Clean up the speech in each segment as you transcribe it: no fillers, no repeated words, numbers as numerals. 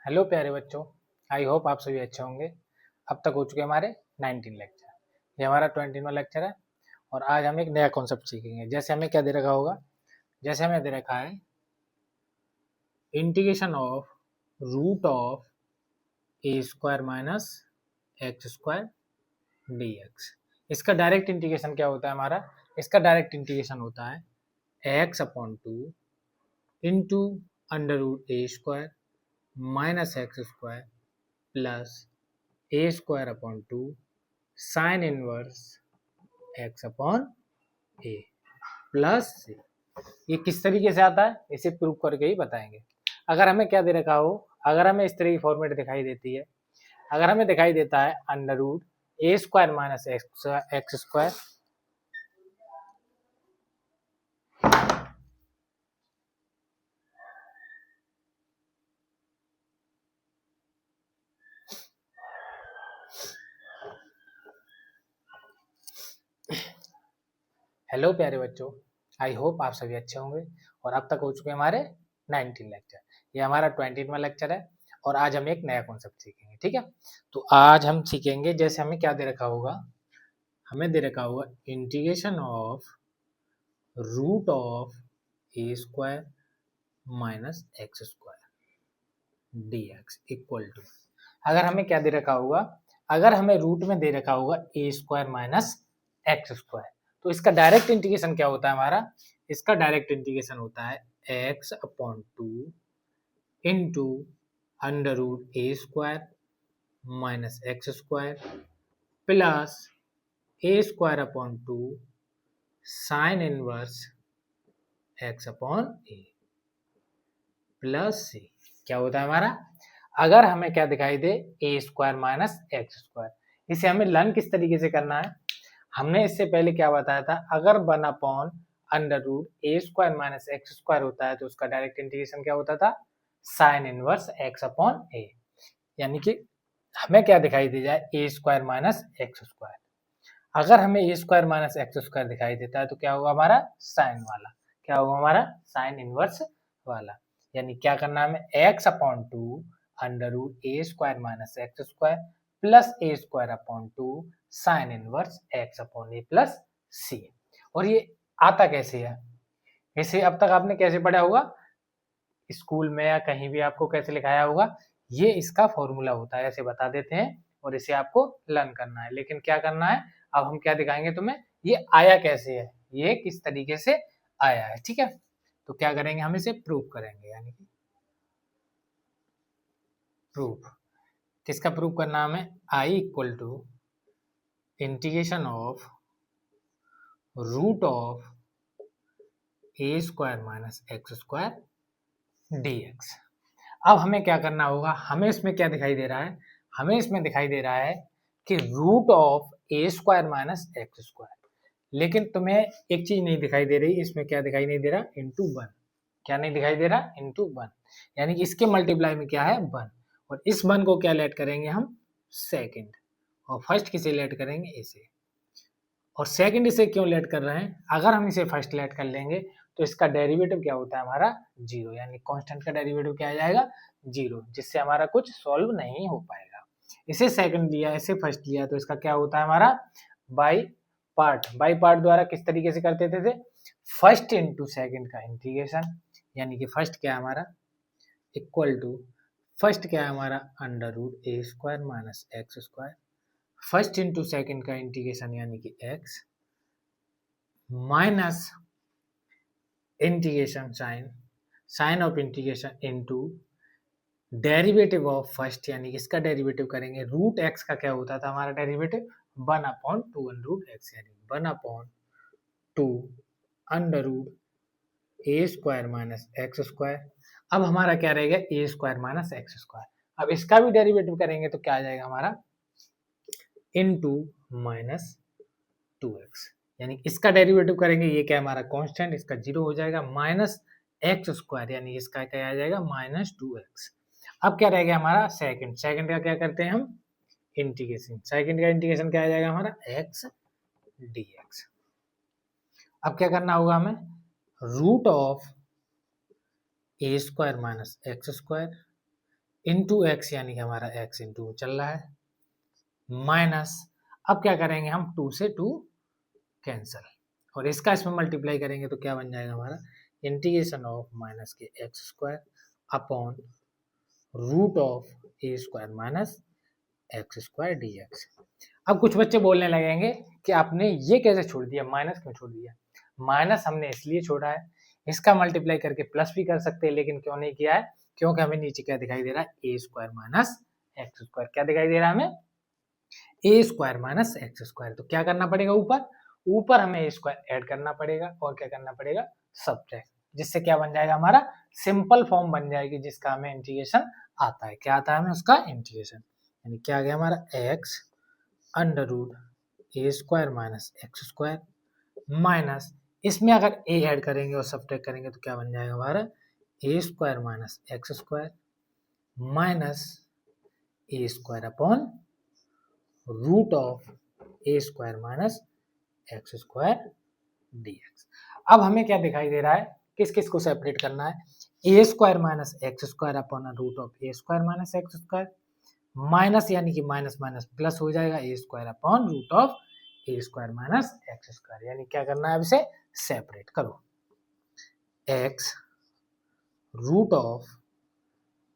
Hello प्यारे बच्चों। I hope आप सभी अच्छे होंगे। अब तक हो चुके हमारे 19 लेक्चर। ये हमारा 21वां लेक्चर है और आज हम एक नया कॉन्सेप्ट सीखेंगे। जैसे हमें क्या दे रखा होगा, जैसे हमें दे रखा है integration of root of A square minus x square d x. इसका डायरेक्ट इंटीग्रेशन क्या होता है हमारा, इसका डायरेक्ट इंटीग्रेशन होता है x upon two into under root A square minus x square plus a square upon two sine inverse x upon a plus c. ये किस तरीके से आता है इसे प्रूव करके ही बताएंगे। अगर हमें क्या दे रखा हो, अगर हमें इस तरह की फॉर्मेट दिखाई देती है, अगर हमें दिखाई देता है अंडर रूट ए square minus x square hello प्यारे बच्चों, आई होप आप सभी अच्छे होंगे और अब तक हो चुके हमारे 19 लेक्चर। ये हमारा 21वां लेक्चर है और आज हम एक नया कॉन्सेप्ट सीखेंगे। ठीक है, तो आज हम सीखेंगे, जैसे हमें क्या दे रखा होगा, हमें दे रखा होगा integration of root of A square minus x square d x equal to, अगर हमें क्या दे रखा होगा, अगर हमें रूट में दे रखा होगा a square minus x square, तो इसका डायरेक्ट इंटीग्रेशन क्या होता है हमारा, इसका डायरेक्ट इंटीग्रेशन होता है x upon two into under root A square minus x square plus a square upon two sine inverse x upon a plus c. क्या होता है हमारा, अगर हमें क्या दिखाई दे a square minus x square, इसे हमें लर्न किस तरीके से करना है। हमने इससे पहले क्या बताया था, अगर 1 अपॉन अंडर रूट ए स्क्वायर माइनस एक्स स्क्वायर होता है तो उसका डायरेक्ट इंटीग्रेशन क्या होता था, साइन इनवर्स एक्स अपॉन ए। यानी कि हमें क्या दिखाई दे जाए ए स्क्वायर माइनस एक्स स्क्वायर, अगर हमें ए स्क्वायर माइनस एक्स स्क्वायर दिखाई देता है तो क्या होगा हमारा साइन वाला, क्या होगा हमारा साइन इनवर्स वाला। यानी क्या करना है हमें, x upon two under root A square minus x square plus a square upon two sine inverse x upon a plus c. और ये आता कैसे है, इसे अब तक आपने कैसे पढ़ा होगा स्कूल में या कहीं भी आपको कैसे लिखाया होगा, ये इसका फॉर्मूला होता है, ऐसे बता देते हैं और इसे आपको लर्न करना है। लेकिन क्या करना है, अब हम क्या दिखाएंगे तुम्हें, ये आया कैसे है, ये किस तरीके से आया है। ठीक है, तो क्या करेंगे, हम इसे प्रूव करेंगे। यानी कि प्रूफ, किसका प्रूफ करना हमें, I equal to integration of root of A square minus x square d x. अब हमें क्या करना होगा, हमें इसमें क्या दिखाई दे रहा है, हमें इसमें दिखाई दे रहा है कि root of A square minus x square, लेकिन तुम्हें एक चीज नहीं दिखाई दे रही, इसमें क्या दिखाई नहीं दे रहा, इंटू वन। क्या नहीं दिखाई दे रहा, इंटू वन। यानी कि इसके मल्टीप्लाई में क्या है, वन, और इस वन को क्या लेट करेंगे हम, सेकंड, और फर्स्ट किसे लेट करेंगे, इसे। और सेकंड इसे क्यों लेट कर रहे हैं, अगर हम इसे फर्स्ट लेट कर लेंगे तो इसका डेरिवेटिव क्या होता है हमारा, जीरो। यानी कांस्टेंट का डेरिवेटिव क्या आ जाएगा, जीरो, जिससे हमारा कुछ सॉल्व नहीं हो पाएगा। इसे सेकंड लिया, इसे फर्स्ट लिया, तो इसका क्या होता है हमारा बाई पार्ट। बाई पार्ट द्वारा किस तरीके से करते थे, फर्स्ट इंटू सेकंड का इंटीग्रेशन। यानी कि फर्स्ट क्या है हमारा, इक्वल टू, फर्स्ट क्या है हमारा अंडर रूट ए square minus x square, first into second का इंटीग्रेशन यानी कि x minus integration sine of integration into derivative of first, यानी इसका डेरिवेटिव करेंगे, रूट x का क्या होता था हमारा derivative, 1 upon two root x, यानी 1 अपॉन टू अंडर रूट ए स्क्वायर माइनस एक्स स्क्वायर। अब हमारा क्या रहेगा, A square minus x square. अब इसका भी डेरिवेटिव करेंगे तो क्या आ जाएगा हमारा, इनटू माइनस 2x। यानी इसका डेरिवेटिव करेंगे, ये क्या हमारा कांस्टेंट, इसका जीरो हो जाएगा, माइनस एक्स स्क्वायर, यानी इसका क्या आ जाएगा, माइनस 2x। अब क्या रह गया हमारा सेकंड, सेकंड का क्या करते हैं हम, इंटीग्रेशन, सेकंड का इंटीग्रेशन क्या आ जाएगा हमारा, x dx। अब क्या करना होगा हमें, root of A square minus x square into x, यानी कि हमारा एक्स इंटू चल रहा है, माइनस, अब क्या करेंगे हम, 2 से 2 कैंसल, और इसका इसमें मल्टीप्लाई करेंगे तो क्या बन जाएगा हमारा, इंटीग्रेशन ऑफ माइनस के x square upon root of A square minus x square d x. अब कुछ बच्चे बोलने लगेंगे कि आपने ये कैसे छोड़ दिया, माइनस क्यों छोड़ दिया। माइनस हमने इसलिए छोड़ा है, इसका मल्टीप्लाई करके प्लस भी कर सकते हैं, लेकिन क्यों नहीं किया है, क्योंकि हमें नीचे क्या दिखाई दे रहा है, a square minus x square, क्या दिखाई दे रहा है हमें, ए स्क्वायर माइनस एक्स स्क्वायर। तो क्या करना पड़ेगा, ऊपर ऊपर हमें ए स्क्वायर ऐड करना पड़ेगा और क्या करना पड़ेगा, सब्ट्रैक्ट, जिससे क्या बन जाएगा हमारा सिंपल फॉर्म बन जाएगी, जिसका हमें इंटीग्रेशन आता है। क्या आता है हमें उसका इंटीग्रेशन, यानी क्या आ गया हमारा एक्स अंडर रूट ए square minus x square minus, इसमें अगर ए ऐड करेंगे और सब्ट्रैक्ट करेंगे तो क्या बन जाएगा हमारा, a square minus x square minus a square upon root of A square minus x square d x. अब हमें क्या दिखाई दे रहा है, किस किस को सेपरेट करना है, a square minus x square upon root of A square minus x square minus, यानी कि माइनस माइनस प्लस हो जाएगा, a square upon root of A square minus x square, यानी क्या करना है, अब इसे सेपरेट करो, x root of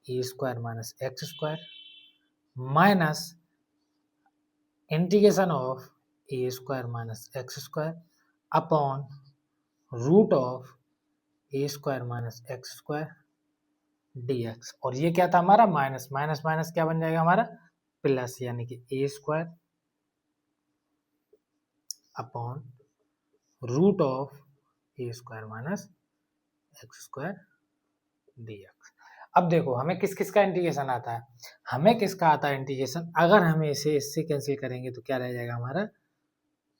A square minus x square minus integration of A square minus x square upon root of A square minus x square d x, और ये क्या था हमारा, माइनस माइनस माइनस क्या बन जाएगा हमारा, प्लस, यानी कि a square upon root of A square minus x square d x. अब देखो हमें किस किस का इंटीग्रेशन आता है, हमें किसका आता है इंटीग्रेशन, अगर हमें इसे इससे कैंसिल करेंगे तो क्या रह जाएगा हमारा,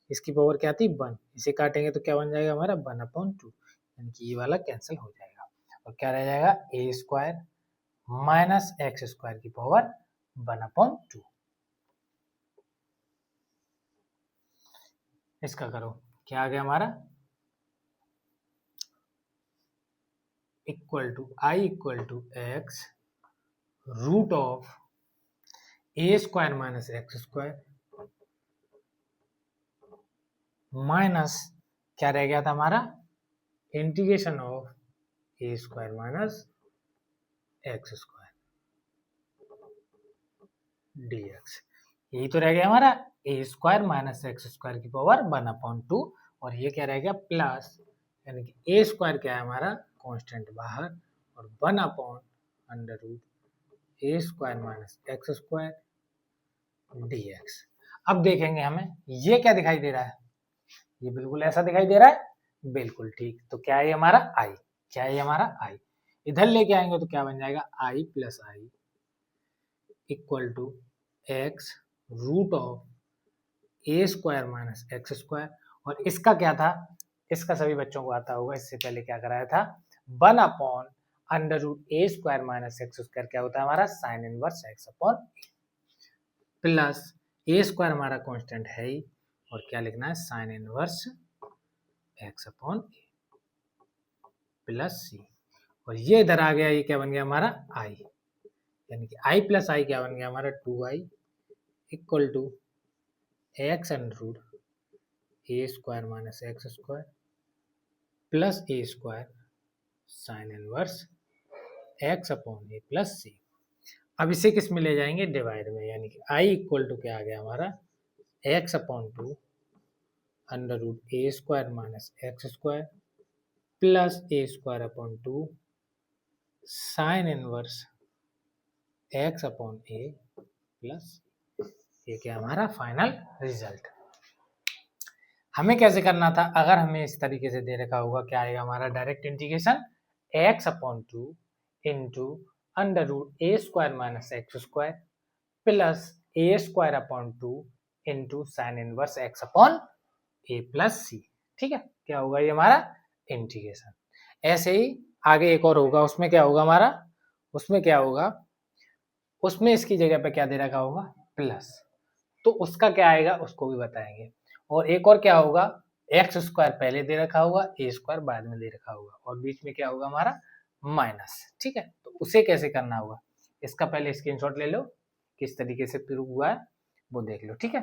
इसकी पावर क्या थी 1, इसे काटेंगे तो क्या बन जाएगा हमारा 1/2, यानी कि ये वाला कैंसिल हो जाएगा, और क्या रह जाएगा, a square minus x square की पावर 1/2। इसका करो, क्या आ गया हमारा, equal to I equal to x root of A square minus x square minus क्या रह गया था हमारा, integration of A square minus x square d x, यही तो रह गया हमारा, a square minus x square की पावर 1/2, और ये क्या रह गया प्लस, यानी कि ए स्क्वायर क्या है हमारा कांस्टेंट बाहर, और 1/√ए square minus x square d x. अब देखेंगे हमें ये क्या दिखाई दे रहा है, ये बिल्कुल ऐसा दिखाई दे रहा है, बिल्कुल ठीक, तो क्या है हमारा आई, क्या है हमारा आई, इधर लेके आएंगे तो क्या बन जाएगा, I plus I equal to x root of A square minus x square, और इसका क्या था, इसका सभी बच्चों को आता होगा, इससे पहले क्या कराया था, 1/√a square minus x square क्या होता है हमारा, sine inverse x upon plus a square हमारा कांस्टेंट है ही, और क्या लिखना है, sine inverse x upon plus c, और ये इधर आ गया, ये क्या बन गया हमारा आई, यानी कि आई प्लस आई क्या बन गया हमारा 2i equal to x under root A square minus x square plus a square sine inverse x upon a plus c. अब इसे किस में ले जाएंगे, डिवाइड में, यानी कि आई इक्वल टू क्या आ गया हमारा, x upon 2 under root A square minus x square plus a square upon 2 sine inverse x upon a plus, ये क्या हमारा फाइनल रिजल्ट। हमें कैसे करना था, अगर हमें इस तरीके से दे रखा होगा, क्या आएगा हमारा direct integration x upon 2 into under root A square minus x square plus a square upon 2 into sine inverse x upon a plus c. ठीक है, क्या होगा ये हमारा इंटीग्रेशन। ऐसे ही आगे एक और होगा, उसमें क्या होगा हमारा, उसमें क्या होगा, उसमें इसकी जगह पे क्या दे रखा होगा प्लस, तो उसका क्या आएगा उसको भी बताएंगे। और एक और क्या होगा, एक्स स्क्वायर पहले दे रखा होगा, ए स्क्वायर बाद में दे रखा होगा, और बीच में क्या होगा हमारा माइनस। ठीक है, तो उसे कैसे करना होगा, इसका पहले स्क्रीनशॉट ले लो, किस तरीके से प्रूव हुआ है वो देख लो, ठीक है।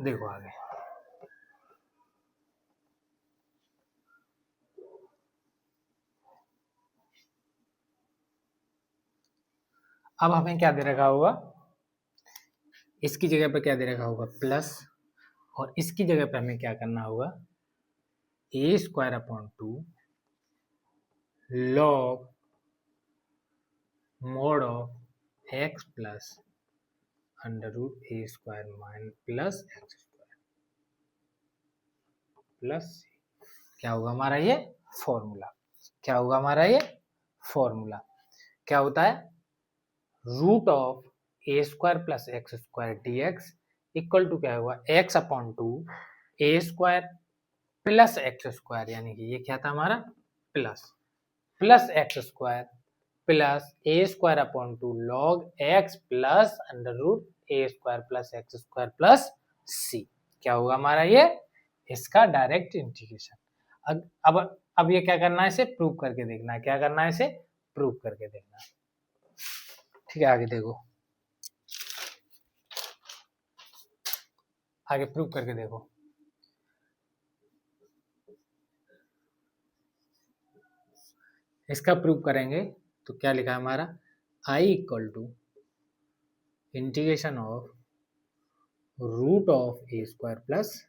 देखो आगे, अब हमें क्या दे रखा होगा, इसकी जगह पे क्या दे रखा होगा प्लस, और इसकी जगह पे हमें क्या करना होगा, a square upon 2 log mod of x plus under root A square minus plus x square plus, क्या होगा हमारा ये फॉर्मूला, क्या होगा हमारा ये फॉर्मूला, क्या होता है, root of A square plus x square d x equal to क्या होगा, x upon 2 a square plus x square, यानी कि ये क्या था हमारा plus x square plus a square upon 2 log x plus under root A square plus x square plus c, क्या होगा हमारा ये, इसका डायरेक्ट इंटीग्रेशन। अब ये क्या करना है, इसे प्रूव करके देखना है, क्या करना है, इसे प्रूव करके देखना है, ठीक है। आगे देखो, आगे प्रूव करके देखो, इसका प्रूव करेंगे तो क्या लिखा है हमारा, i equal to integration of root of A square plus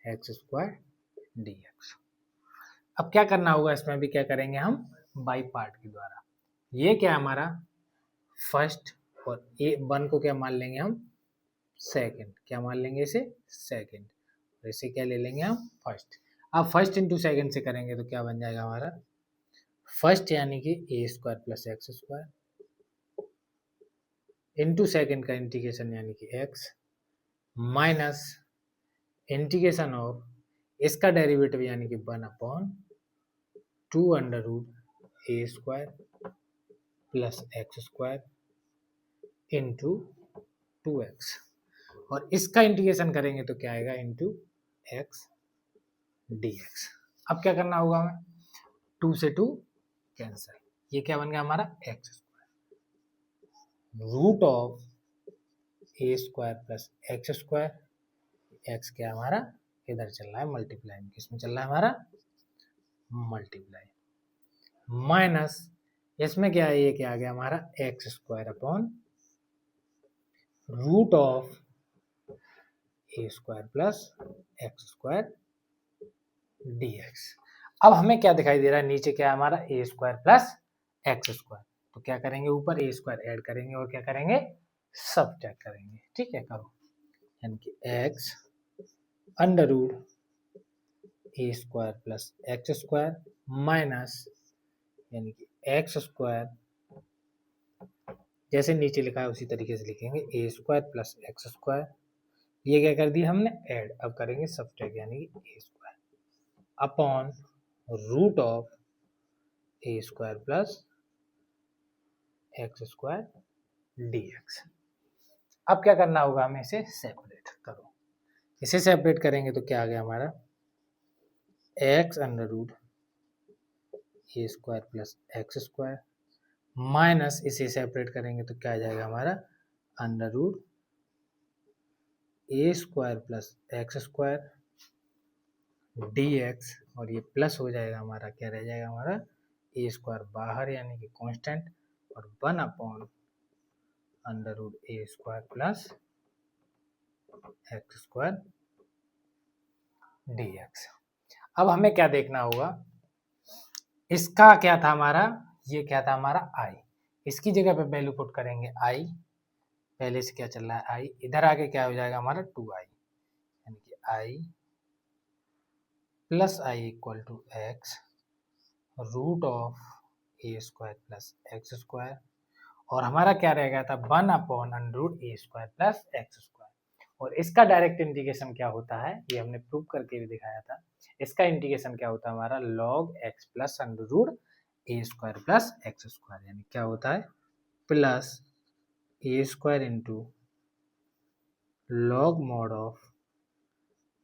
x square d x. अब क्या करना होगा, इसमें भी क्या करेंगे हम बाई पार्ट के द्वारा, ये क्या हमारा फर्स्ट, और ए वन को क्या मान लेंगे हम सेकंड, क्या मान लेंगे इसे सेकंड, और इसे क्या ले लेंगे हम फर्स्ट। अब फर्स्ट इंटू सेकंड से करेंगे तो क्या बन जाएगा हमारा, फर्स्ट यानी कि a square plus x square into second का इंटीग्रेशन यानी कि एक्स माइनस इंटीग्रेशन ऑफ इसका डेरिवेटिव यानी कि 1/2 अंडर रूट ए square plus x square into 2x, और इसका इंटीग्रेशन करेंगे तो क्या आएगा इंटू एक्स डी एक्स। अब क्या करना होगा हमें, 2 से 2 कैंसिल, ये क्या बन गया हमारा x square root of A square plus x square, x क्या हमारा इधर चल रहा है मल्टीप्लाई, किसमें चल रहा है हमारा मल्टीप्लाई, माइनस इसमें क्या है, ये क्या आ गया हमारा x square upon root of A square plus x square d x. अब हमें क्या दिखाई दे रहा है, नीचे क्या है हमारा a square plus x square, तो क्या करेंगे ऊपर ए स्क्वायर ऐड करेंगे और क्या करेंगे सब्ट्रैक्ट करेंगे, ठीक है करो, यानी कि एक्स अंडर रूट ए square plus x square minus यानी कि एक्स स्क्वायर, जैसे नीचे लिखा है उसी तरीके से लिखेंगे ए स्क्वायर प्लस एक्स स्क्वायर, ये क्या कर दिया हमने ऐड, अब करेंगे सब्ट्रैक्ट यानी कि a square upon root of A square plus x square d x. अब क्या करना होगा, हमें इसे सेपरेट करो, इसे सेपरेट करेंगे तो क्या आ गया हमारा एक्स अंडर रूट ए square plus x square minus इसे सेपरेट करेंगे तो क्या आ जाएगा हमारा अंडर रूट ए square plus x square d x, और ये प्लस हो जाएगा हमारा, क्या रह जाएगा हमारा ए स्क्वायर बाहर यानी कि कांस्टेंट, और 1 अंडर रूट ए square plus x square d x. अब हमें क्या देखना होगा, इसका क्या था हमारा, ये क्या था हमारा आई, इसकी जगह पे वैल्यू पुट करेंगे आई, पहले से क्या चल रहा है आई, इधर आके क्या हो जाएगा हमारा 2i, यानी कि I plus I equal to x root of A square plus x square, और हमारा क्या रह गया था 1/√a square plus x square, और इसका डायरेक्ट इंटीग्रेशन क्या होता है, ये हमने प्रूव करके भी दिखाया था, इसका इंटीग्रेशन क्या होता है हमारा log x plus √a square plus x square, यानी क्या होता है plus a square into log mod of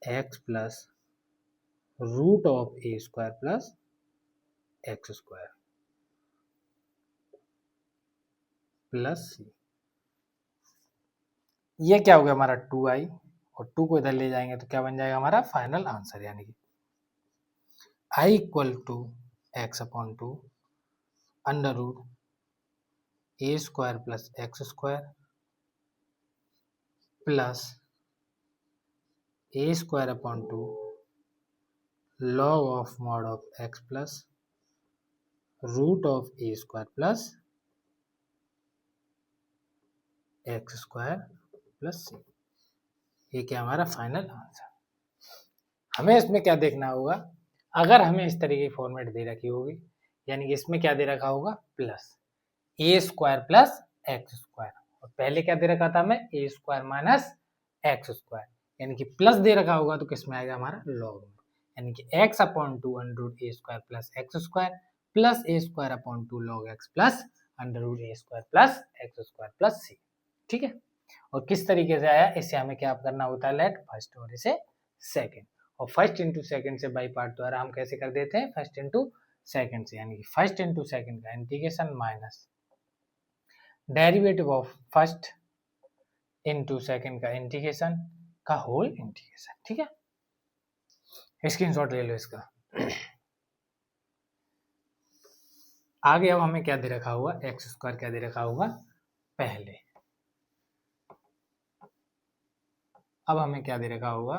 x plus root of A square plus x square plus c. ये क्या हो गया हमारा 2i, और 2 को इधर ले जाएंगे तो क्या बन जाएगा हमारा फाइनल आंसर, यानी कि i equal to x upon two under root A square plus x square plus a square upon two log of mod of x plus root of A square plus x square plus c. ये क्या हमारा final answer. हमें इसमें क्या देखना होगा, अगर हमें इस तरीके की फॉर्मेट दे रखी होगी, यानी कि इसमें क्या दे रखा होगा plus a square plus x square, और पहले क्या दे रखा था हमें ए स्क्वायर माइनस एक्स स्क्वायर, यानी कि प्लस दे रखा होगा तो किसमें आएगा हमारा लॉग में, यानी कि x upon two under root A square plus x square plus a square upon two log x plus under root A square plus x square plus c. ठीक है, और किस तरीके से आया, इससे हमें क्या करना होता है लेट फर्स्ट और इसे सेकंड, और फर्स्ट इंटू सेकंड से बाई पार्ट द्वारा हम कैसे कर देते हैं फर्स्ट इंटू सेकंड से, यानी कि फर्स्ट इंटू सेकंड का integration minus derivative of first into second का इंटीग्रेशन का होल इंटीग्रेशन। ठीक है, स्क्रीनशॉट ले लो इसका। आगे अब हमें क्या दे रखा हुआ, एक्स स्क्वायर क्या दे रखा हुआ पहले, अब हमें क्या दे रखा होगा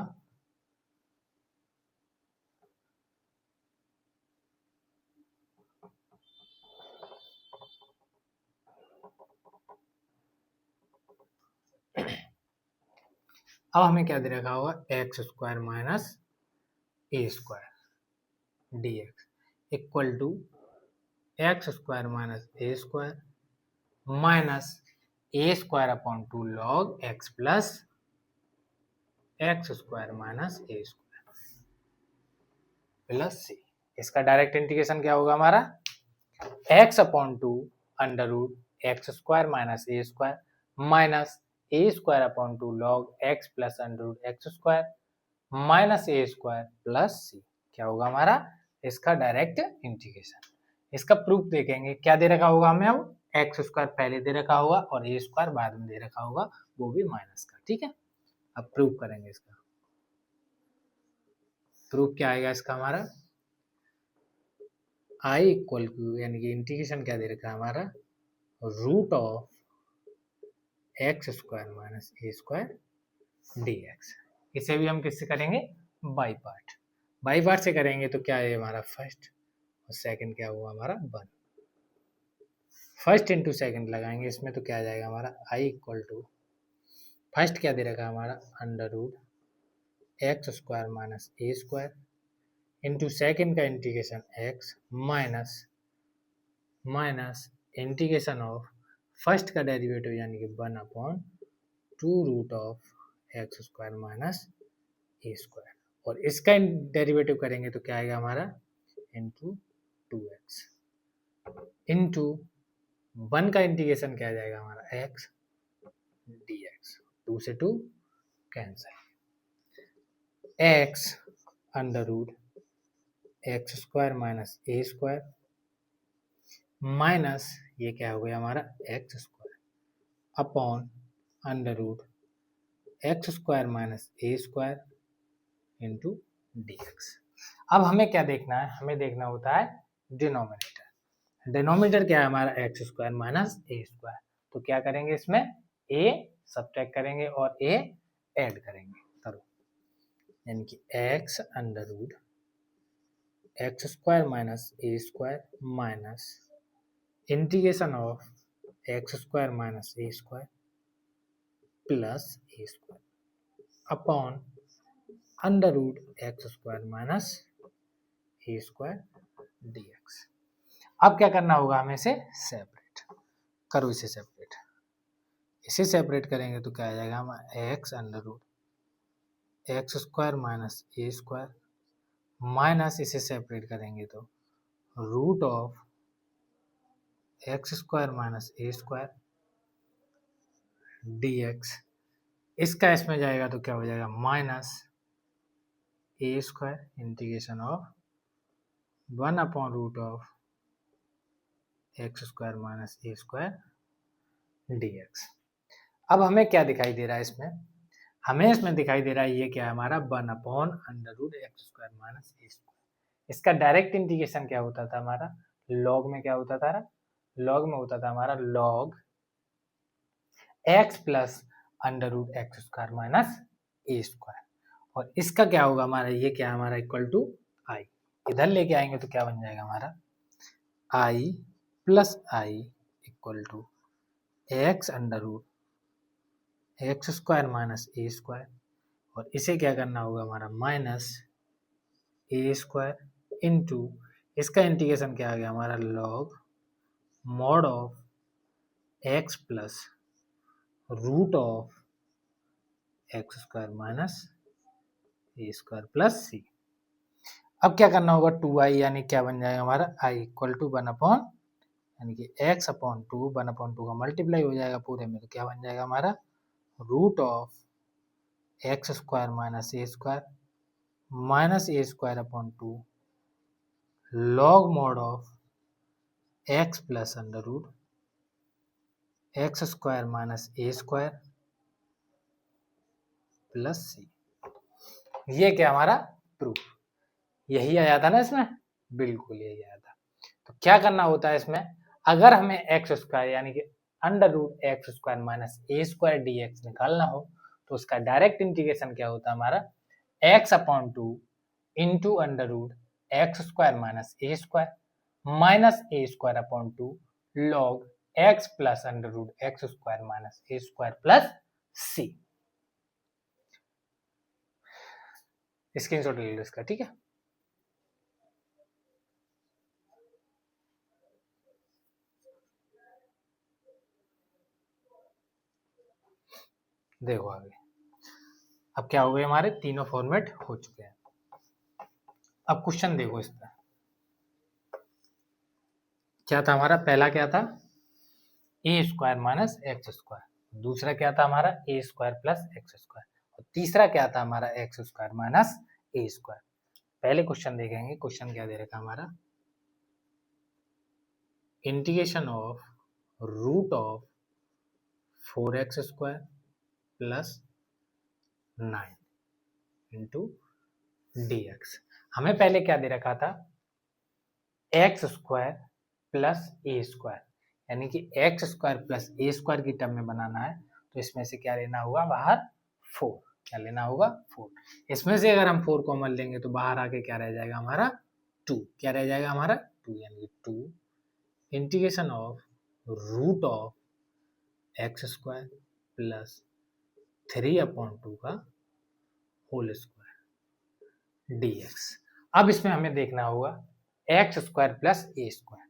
अब हमें क्या दे रखा होगा x square minus a square d x equal to x square minus a square minus a square upon two log x plus x square minus a square plus c. इसका डायरेक्ट इंटीग्रेशन क्या होगा हमारा x upon two under root x square minus a square minus a square upon two log x plus under root x square minus a square plus c, क्या होगा हमारा इसका direct integration. इसका proof देखेंगे, क्या दे रखा होगा हमें, अब एक्स स्क्वायर पहले दे रखा होगा और ए स्क्वायर बाद में दे रखा होगा, वो भी माइनस का। ठीक है, अब प्रूफ करेंगे इसका। प्रूफ क्या आएगा इसका हमारा i इक्वल टू, यानी कि इंटीग्रेशन क्या दे रखा है हमारा root of x square minus a square d x. इसे भी हम किससे करेंगे बाई पार्ट, बाई पार्ट से करेंगे तो क्या है हमारा फर्स्ट और सेकंड क्या हुआ हमारा वन, फर्स्ट इंटू सेकंड लगाएंगे इसमें तो क्या आ जाएगा हमारा i इक्वल टू फर्स्ट क्या दे रखा है हमारा under root x square minus a square into second का integration x minus minus integration of first का डेरिवेटिव यानी कि 1 upon two root of x square minus a square, और इसका डेरिवेटिव करेंगे तो क्या आएगा हमारा इंटू 2x इंटू 1 का इंटीग्रेशन क्या आ जाएगा हमारा x dx, 2 से 2 cancel, x under root x square minus a square minus ये क्या हो गया हमारा x square upon under root x square minus a square into d x. अब हमें क्या देखना है, हमें देखना होता है डिनोमिनेटर। डिनोमिनेटर क्या है हमारा x square minus a square, तो क्या करेंगे इसमें ए सब्ट्रैक्ट करेंगे और ए ऐड करेंगे, करो, यानी कि x under root x square minus a square minus integration of x square minus a square plus a square upon under root x square minus a square d x. अब क्या करना होगा हमें इसे सेपरेट करो, इसे सेपरेट, इसे separate करेंगे तो क्या आ जाएगा हमारा x under root x square minus a square minus इसे सेपरेट करेंगे तो root of x square minus a square d x, इसका इसमें जाएगा तो क्या हो जाएगा minus a square integration of 1 upon root of x square minus a square d x. अब हमें क्या दिखाई दे रहा है इसमें, हमें इसमें दिखाई दे रहा है ये क्या है हमारा 1/√x² माइनस ए स्क्वायर। इसका डायरेक्ट इंटीग्रेशन क्या होता था हमारा, लॉग में क्या होता था, लॉग में होता था हमारा log x plus √x² minus a square. और इसका क्या होगा हमारा, ये क्या है हमारा इक्वल टू आई, इधर लेके आएंगे तो क्या बन जाएगा हमारा i plus I equal to x² minus a square. और इसे क्या करना होगा हमारा माइनस ए स्क्वायर इंटू, इसका इंटीग्रेशन क्या आ गया हमारा log mod of x plus root of x² minus a square plus c. अब क्या करना होगा 2i, यानी क्या बन जाएगा हमारा i इक्वल टू 1 यानी कि x अपॉन 2, 1/2 का मल्टीप्लाई हो जाएगा पूरे में, तो क्या बन जाएगा हमारा root of x² minus a square minus a square upon 2 log mod of x plus √x² minus a square plus c. ये क्या हमारा प्रूफ, यही आया था ना इसमें, बिल्कुल यही आया था। तो क्या करना होता है इसमें, अगर हमें x² यानी कि √x² minus a square d x निकालना हो तो उसका डायरेक्ट इंटीग्रेशन क्या होता है हमारा x upon 2 into √x² minus a square minus a square upon 2 log x plus √x² minus a square plus c. Screenshot ले लो इसका, ठीक है। देखो आगे, अब क्या हो गए हमारे तीनों फॉर्मेट हो चुके हैं। अब क्वेश्चन देखो इस पर क्या था हमारा, पहला क्या था a square minus x square, दूसरा क्या था हमारा a square plus x square, और तीसरा क्या था हमारा x square minus a square. पहले क्वेश्चन देखेंगे, क्वेश्चन क्या दे रखा हमारा, integration of root of 4x² plus 9 into dx। हमें पहले क्या दे रखा था x² प्लस ए स्क्वायर, यानी कि x² प्लस ए स्क्वायर की टर्म में बनाना है, तो इसमें से क्या लेना होगा बाहर 4, क्या लेना होगा 4। इसमें से अगर हम 4 कॉमन लेंगे तो बाहर आके क्या रह जाएगा हमारा 2, क्या रह जाएगा हमारा 2, यानी 2 integration of root of x² plus 3/2 का होल स्क्वायर dx। अब इसमें हमें देखना होगा x² प्लस ए स्क्वायर,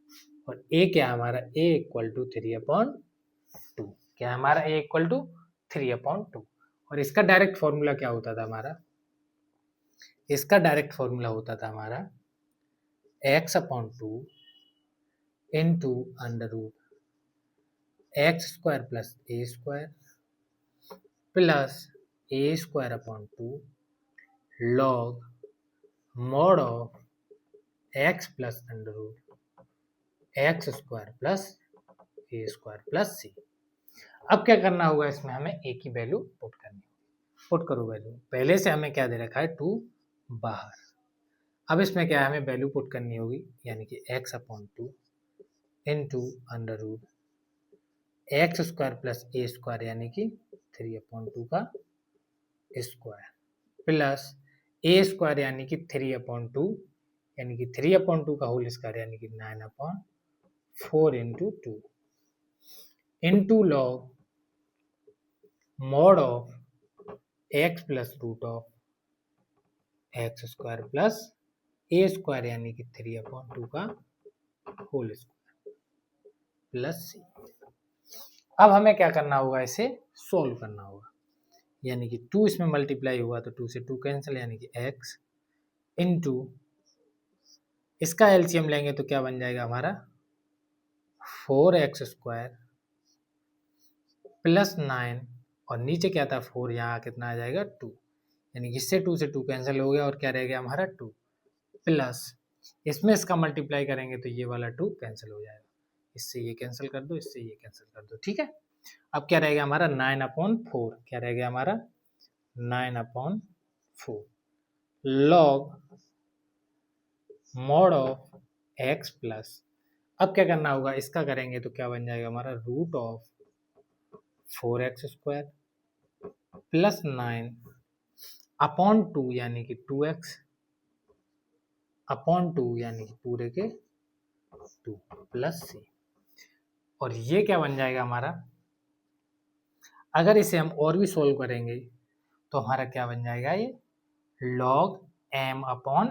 और a क्या है हमारा a इक्वल टू 3/2, क्या है हमारा a इक्वल टू 3/2। और इसका डायरेक्ट फॉर्मूला क्या होता था हमारा, इसका डायरेक्ट फॉर्मूला होता था हमारा x/2 into √x² plus a square plus a²/2 log mod of x plus √x² plus a square plus c. अब क्या करना होगा, इसमें हमें a की वैल्यू पुट करनी होगी, पुट करो वैल्यू, पहले से हमें क्या दे रखा है 2 बाहर, अब इसमें क्या है हमें वैल्यू पुट करनी होगी, यानी कि x/2 into √x² plus a square यानी कि 3/2 का स्क्वायर प्लस ए स्क्वायर यानी कि 3/2 यानी कि 3/2 का होल स्क्वायर यानी कि 9/4 into 2 into log mod of x plus root of x² plus a square यानी कि 3/2 का होल स्क्वायर प्लस सी। अब हमें क्या करना होगा, इसे सोल्व करना होगा, यानी कि 2 इसमें मल्टीप्लाई हुआ तो 2 से 2 कैंसिल, यानी कि x इंटू इसका एलसीएम लेंगे तो क्या बन जाएगा हमारा 4x² प्लस 9, और नीचे क्या था 4, यहाँ कितना आ जाएगा 2, यानी कि इससे 2 से 2 कैंसिल हो गया और क्या रह गया हमारा 2 प्लस इसमें इसका मल्टीप्लाई करेंगे तो ये वाला 2 कैंसिल हो जाएगा, इससे ये कैंसिल कर दो, इससे ये कैंसिल कर दो, ठीक है। अब क्या रहेगा हमारा 9/4, क्या रहेगा हमारा 9/4 log mod of x plus, अब क्या करना होगा, इसका करेंगे तो क्या बन जाएगा हमारा √4x² प्लस 9/2 यानी कि 2x अपॉन 2 यानी कि पूरे के 2 प्लस c, और ये क्या बन जाएगा हमारा, अगर इसे हम और भी सोल्व करेंगे तो हमारा क्या बन जाएगा, ये log m/n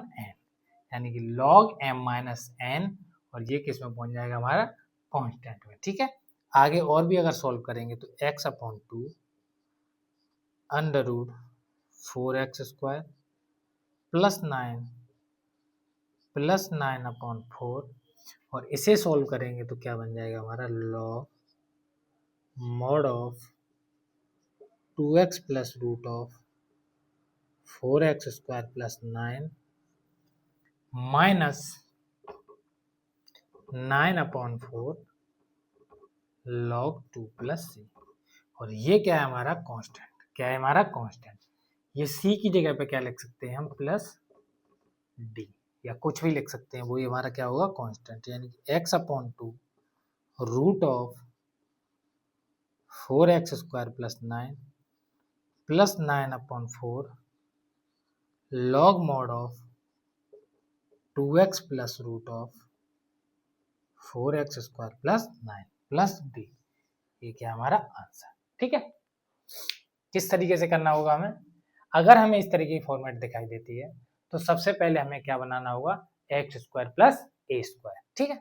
यानी कि log m-n, और ये किस में पहुंच जाएगा हमारा कांस्टेंट में, ठीक है। आगे और भी अगर सोल्व करेंगे तो x/2 √4x² प्लस 9/4, और इसे सोल्व करेंगे तो क्या बन जाएगा हमारा log mod of 2x plus √4x² plus 9 minus 9/4 log 2 plus c, और ये क्या है हमारा कांस्टेंट, क्या है हमारा कांस्टेंट, ये c की जगह पे क्या लिख सकते हैं हम प्लस d, या कुछ भी लिख सकते हैं, वो ये हमारा क्या होगा कांस्टेंट, यानी कि x/2 √4x² plus 9 plus 9/4 log mod of 2x plus √4x² plus 9 plus d, ये क्या हमारा आंसर, ठीक है। किस तरीके से करना होगा हमें, अगर हमें इस तरीके की फॉर्मेट दिखाई देती है तो सबसे पहले हमें क्या बनाना होगा, x² प्लस a², ठीक है।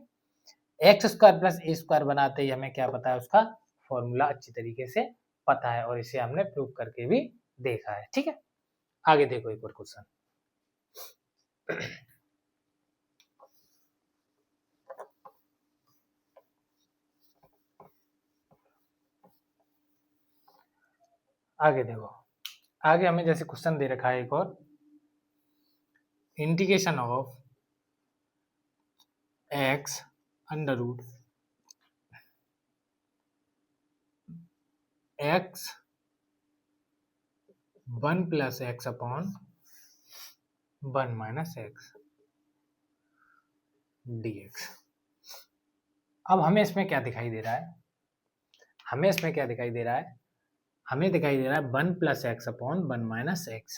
x² प्लस a² बनाते ही हमें क्या पता है, उसका फॉर्मूला अच्छी तरीके से पता है, और इसे हमने प्रूव करके भी देखा है, ठीक है। आगे देखो एक और क्वेश्चन, आगे देखो, आगे हमें जैसे क्वेश्चन दे रखा है एक और, integration of x √ x 1 plus x/1 minus x dx। अब हमें इसमें क्या दिखाई दे रहा है, हमें इसमें क्या दिखाई दे रहा है, हमें दिखाई दे रहा है 1 प्लस x/1 माइनस x।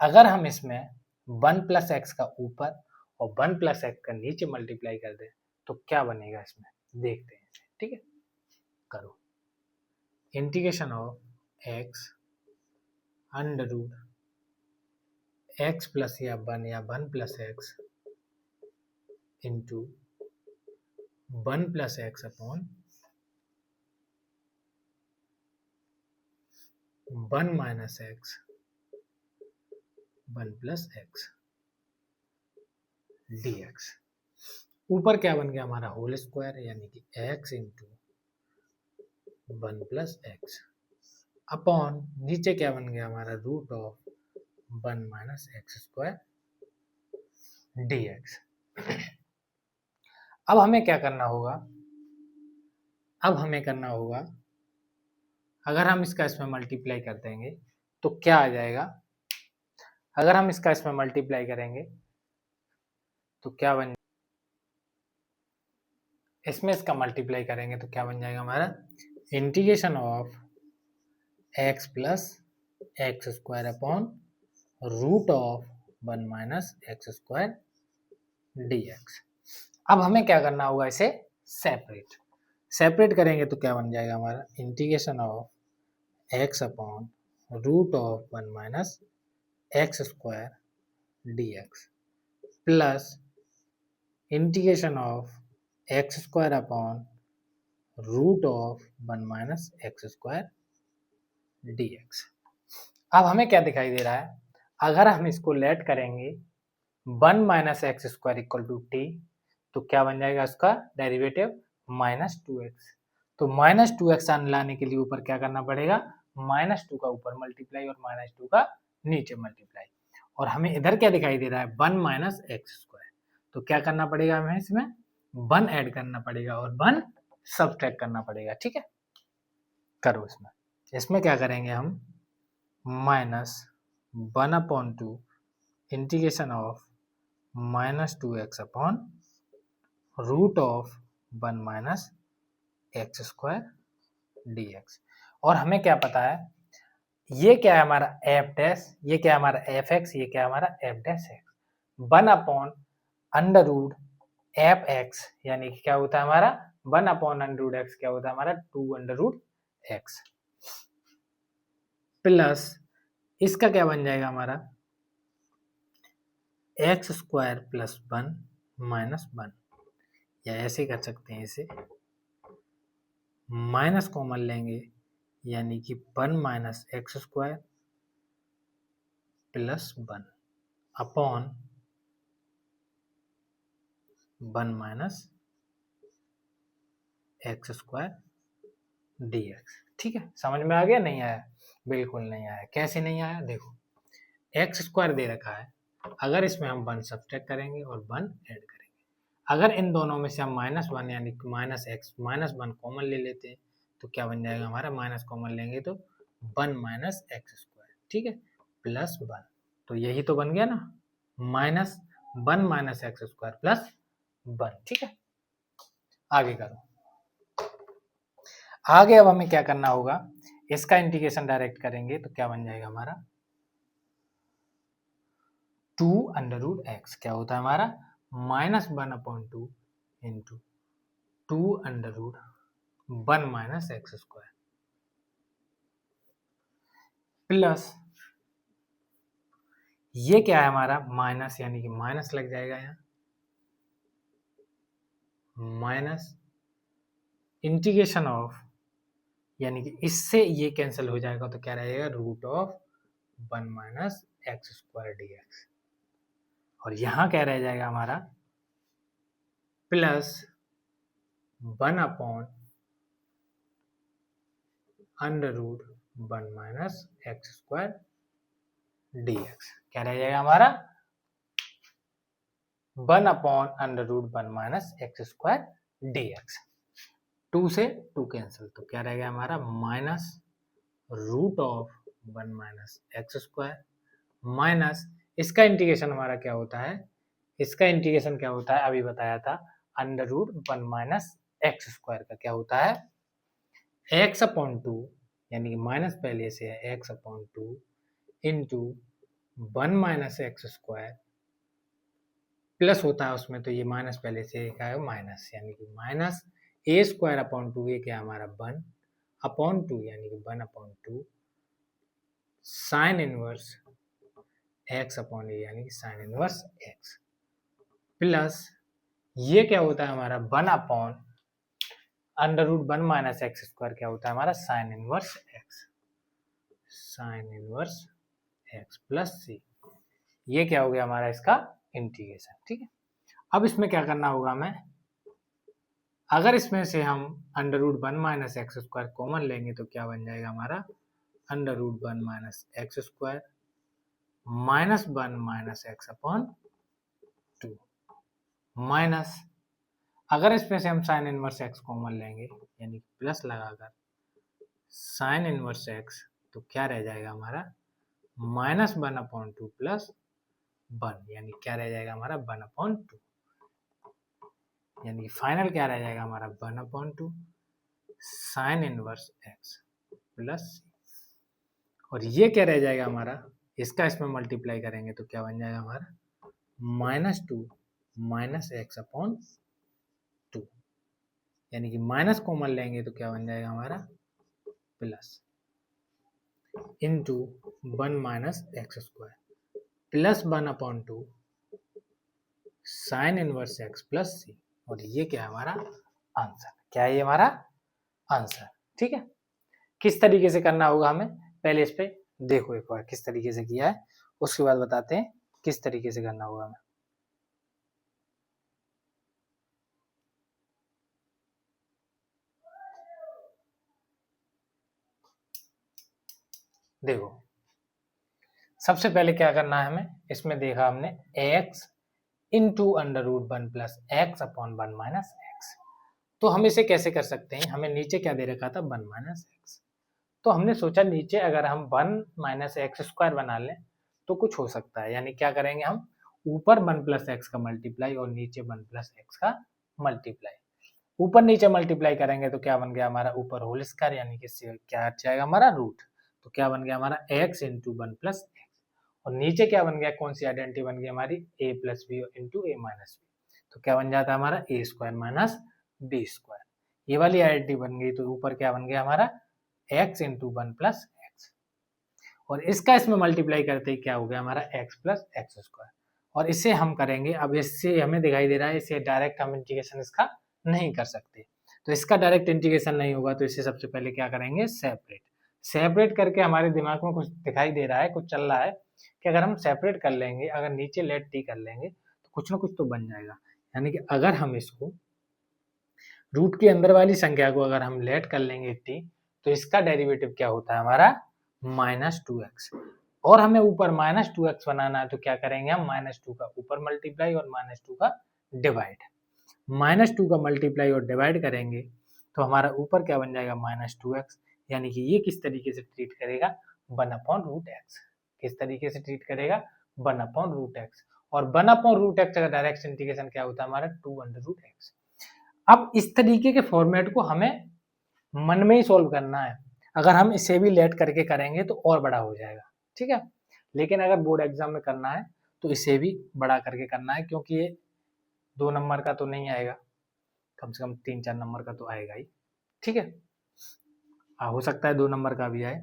अगर हम इसमें 1 प्लस x का ऊपर और 1 प्लस x का नीचे मल्टीप्लाई कर दें तो क्या बनेगा इसमें, देखते हैं, ठीक है। करो, integration of x √ x plus या 1 plus x into 1 plus x/1 minus x 1 plus x dx। ऊपर क्या बन गया हमारा होल स्क्वायर, यानी कि x into 1 plus x upon नीचे क्या बन गया हमारा √1 माइनस x² dx। अब हमें क्या करना होगा, अब हमें करना होगा, अगर हम इसका इसमें मल्टीप्लाई कर देंगे तो क्या आ जाएगा, अगर हम इसका इसमें मल्टीप्लाई करेंगे तो क्या बन, इसमें इसका मल्टीप्लाई करेंगे तो क्या बन जाएगा हमारा, integration of x plus x² upon √1 minus x² dx। अब हमें क्या करना होगा, इसे सेपरेट करेंगे तो क्या बन जाएगा हमारा, integration of x upon √1 minus x² dx plus integration of x² upon √1 minus x² dx। अब हमें क्या दिखाई दे रहा है, अगर हम इसको लेट करेंगे 1 minus x² equal to t, तो क्या बन जाएगा उसका डेरिवेटिव -2x। तो -2x लाने के लिए ऊपर क्या करना पड़ेगा, -2 का ऊपर मल्टीप्लाई और -2 का नीचे मल्टीप्लाई, और हमें इधर क्या दिखाई दे रहा है 1 माइनस x², तो क्या करना पड़ेगा हमें इसमें 1 ऐड करना पड़ेगा और 1 सब्ट्रैक्ट करना पड़ेगा, ठीक है। करो इसमें क्या करेंगे हम, -1/2 integration of -2x upon root of 1 - x² dx। और हमें क्या पता है, ये क्या है हमारा f डैश, ये क्या है हमारा fx, ये क्या है हमारा f डैश x। 1/√fx यानी कि क्या होता है हमारा 1/√x क्या होता है हमारा 2√x प्लस इसका क्या बन जाएगा हमारा x² + 1 - 1, या ऐसे कर सकते हैं, इसे माइनस कॉमन लेंगे यानी कि 1 - x² + 1 अपॉन 1 - x² dx। ठीक है, समझ में आ गया? नहीं आया? बिल्कुल नहीं आया। कैसे नहीं आया, देखो x² दे रखा है, अगर इसमें हम 1 सब्ट्रैक्ट करेंगे और 1 ऐड करेंगे, अगर इन दोनों में से हम -1 यानी कि -1 कॉमन ले लेते हैं तो क्या बन जाएगा हमारा, माइनस कॉमन लेंगे तो 1 - x², ठीक है, प्लस 1, तो यही तो बन गया ना, -1 - x² प्लस 1, ठीक है। आगे करो, आगे अब हमें क्या करना होगा, इसका इंटीग्रेशन डायरेक्ट करेंगे तो क्या बन जाएगा हमारा 2√x, क्या होता है हमारा -1/2 इंटू 2√1 - x² प्लस ये क्या है हमारा माइनस, यानी कि माइनस लग जाएगा यहाँ, माइनस इंटीग्रेशन ऑफ, यानी कि इससे ये कैंसिल हो जाएगा तो क्या रहेगा √1 - x² dx, और यहाँ क्या रह जाएगा हमारा प्लस 1/√1 - x² dx, क्या रह जाएगा हमारा 1/√1 - x² dx। 2 से 2 कैंसिल तो क्या रह गया हमारा -√1 - x² माइनस इसका इंटीग्रेशन हमारा क्या होता है, इसका इंटीग्रेशन क्या होता है अभी बताया था, √1 - x² का क्या होता है x/2, यानी कि माइनस पहले से है x/2 इंटू 1 - x² प्लस होता है उसमें, तो ये माइनस पहले से क्या है माइनस, यानी कि -a² ये क्या हमारा 1/2 यानी कि 1/2 साइन इनवर्स x/a यानी कि साइन इनवर्स x प्लस ये क्या होता है हमारा 1/√1 - x² क्या होता है हमारा sine inverse x plus c, ये क्या हो गया हमारा इसका इंटीग्रेशन, ठीक है। अब इसमें क्या करना होगा हमें, अगर इसमें से हम √1 - x² कॉमन लेंगे तो क्या बन जाएगा हमारा √1 - x² -1 - x/2 माइनस, अगर इसमें से हम साइन इनवर्स x कॉमन लेंगे यानी प्लस लगाकर साइन इनवर्स x, तो क्या रह जाएगा हमारा -1/2 प्लस 1, यानी क्या रह जाएगा हमारा 1/2, यानी कि फाइनल क्या रह जाएगा हमारा 1/2 साइन इनवर्स x प्लस, और ये क्या रह जाएगा हमारा, इसका इसमें मल्टीप्लाई करेंगे तो क्या बन जाएगा हमारा -2 -x/2, यानी कि माइनस कॉमन लेंगे तो क्या बन जाएगा हमारा plus into 1 - x² plus 1/2 sine inverse x plus c, और ये क्या है हमारा आंसर, क्या है ये हमारा आंसर, ठीक है। किस तरीके से करना होगा हमें, पहले इस पे देखो एक बार किस तरीके से किया है, उसके बाद बताते हैं किस तरीके से करना होगा हमें। देखो सबसे पहले क्या करना है हमें, इसमें देखा हमने x into under root 1 plus x upon 1 minus x. तो हम इसे कैसे कर सकते हैं, हमें नीचे क्या दे रखा था 1 माइनस एक्स, तो हमने सोचा नीचे अगर हम 1 माइनस एक्स स्क्वायर बना लें तो कुछ हो सकता है, यानी क्या करेंगे हम ऊपर 1 प्लस एक्स का मल्टीप्लाई और नीचे 1 प्लस एक्स का मल्टीप्लाई। ऊपर नीचे मल्टीप्लाई करेंगे तो क्या बन गया हमारा ऊपर होल स्क्वायर, यानी कि क्या आ जाएगा हमारा रूट, तो क्या बन गया हमारा एक्स इंटू 1 प्लस एक्स, और नीचे क्या बन गया, कौन सी आइडेंटिटी बन गई हमारी ए प्लस बी इंटू ए माइनस बी, तो क्या बन जाता है हमारा a square minus B square. ये वाली आइडेंटिटी बन गई, तो ऊपर क्या बन गया हमारा एक्स इंटू 1 प्लस एक्स, और इसका इसमें मल्टीप्लाई करते ही क्या हो गया हमारा एक्स प्लस एक्स स्क्वायर। और इसे हम करेंगे, अब इससे हमें दिखाई दे रहा है इसे डायरेक्ट हम इंटीग्रेशन इसका नहीं कर सकते, तो इसका डायरेक्ट इंटीग्रेशन नहीं होगा, तो इसे सबसे पहले क्या करेंगे सेपरेट। सेपरेट करके हमारे दिमाग में कुछ दिखाई दे रहा है, कुछ चल रहा है कि अगर हम सेपरेट कर लेंगे, अगर नीचे लेट टी कर लेंगे तो कुछ ना कुछ तो बन जाएगा, यानी कि अगर हम इसको रूट के अंदर वाली संख्या को अगर हम लेट कर लेंगे टी, तो इसका डेरिवेटिव क्या होता है हमारा माइनस 2x, और हमें ऊपर माइनस 2x बनाना है, तो क्या करेंगे हम माइनस 2 का ऊपर मल्टीप्लाई और माइनस 2 का डिवाइड, माइनस 2 का मल्टीप्लाई और डिवाइड करेंगे तो हमारा ऊपर क्या बन जाएगा माइनस 2x, यानी कि ये किस तरीके से ट्रीट करेगा 1 अपॉन रूट एक्स, किस तरीके से ट्रीट करेगा 1 अपॉन रूट एक्स, और 1 अपॉन रूट एक्स का डायरेक्ट इंटीग्रेशन क्या होता है हमारा 2 अंडर रूट एक्स। अब इस तरीके के फॉर्मेट को हमें मन में ही सोल्व करना है, अगर हम इसे भी लेट करके करेंगे तो और बड़ा हो जाएगा, ठीक है, लेकिन अगर बोर्ड एग्जाम में करना है तो इसे भी बड़ा करके करना है, क्योंकि ये 2 नंबर का तो नहीं आएगा, कम से कम 3-4 नंबर का तो आएगा ही, ठीक है। हो सकता है 2 नंबर का भी आए,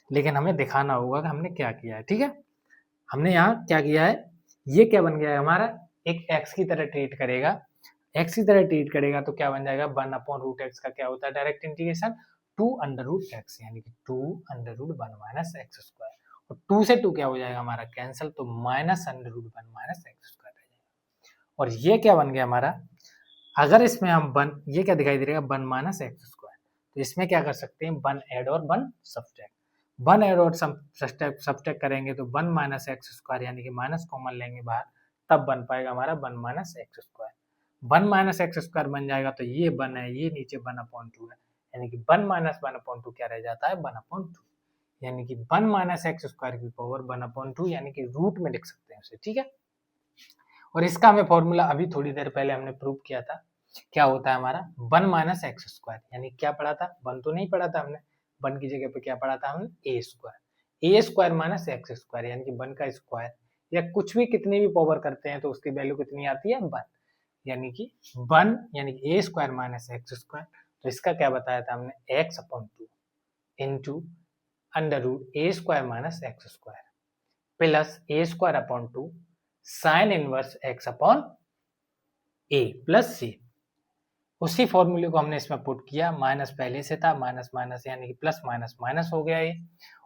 लेकिन हमें दिखाना होगा कि हमने क्या किया है, ठीक है। हमने यहाँ क्या किया है, ये क्या बन गया है हमारा एक एक्स की तरह ट्रीट करेगा, एक्स की तरह ट्रीट करेगा तो क्या बन जाएगा 1 अपॉन रूट एक्स का क्या होता है direct integration 2 under root x, यानी कि 2 under root 1 minus x square, और 2 से 2 क्या हो जाएगा हमारा कैंसिल, तो minus under root 1 minus x square रह जाएगा। और ये क्या बन गया हमारा, अगर इसमें हम 1 ये क्या दिखाई दे रहा है 1 माइनस एक्स स्क्वायर, तो इसमें क्या कर सकते हैं 1 ऐड और 1 सब्ट्रैक्ट, 1 ऐड और सब्ट्रैक्ट करेंगे तो 1 माइनस एक्स स्क्वायर, यानी कि माइनस कॉमन लेंगे बाहर, तब बन पाएगा हमारा 1 minus x square. 1 minus x square बन जाएगा तो ये 1 है, ये नीचे 1 अपॉन 2 है, यानी कि 1 माइनस 1 अपॉन 2 क्या रह जाता है 1 अपॉन 2, यानी कि 1 माइनस एक्स स्क्वायर की पावर 1 अपॉन 2, यानी कि रूट में लिख सकते हैं उसे, ठीक है। और इसका हमें फॉर्मूला अभी थोड़ी देर पहले हमने प्रूव किया था, क्या होता है हमारा 1 माइनस एक्स स्क्वायर, यानी क्या पढ़ा था 1 तो नहीं पढ़ा था हमने, 1 की जगह पे क्या पढ़ा था हमने ए स्क्वायर माइनस एक्स स्क्वायर, यानी कि 1 का स्क्वायर, या कुछ भी कितनी भी पावर करते हैं तो उसकी वैल्यू कितनी आती है 1, यानी कि 1 यानी कि a square minus x square, तो इसका क्या बताया था हमने x upon 2 into under root A square minus x square plus a square upon 2 sine inverse x upon a plus c. उसी फॉर्मूले को हमने इसमें पुट किया, माइनस पहले से था, माइनस माइनस यानी कि प्लस माइनस माइनस हो गया ये,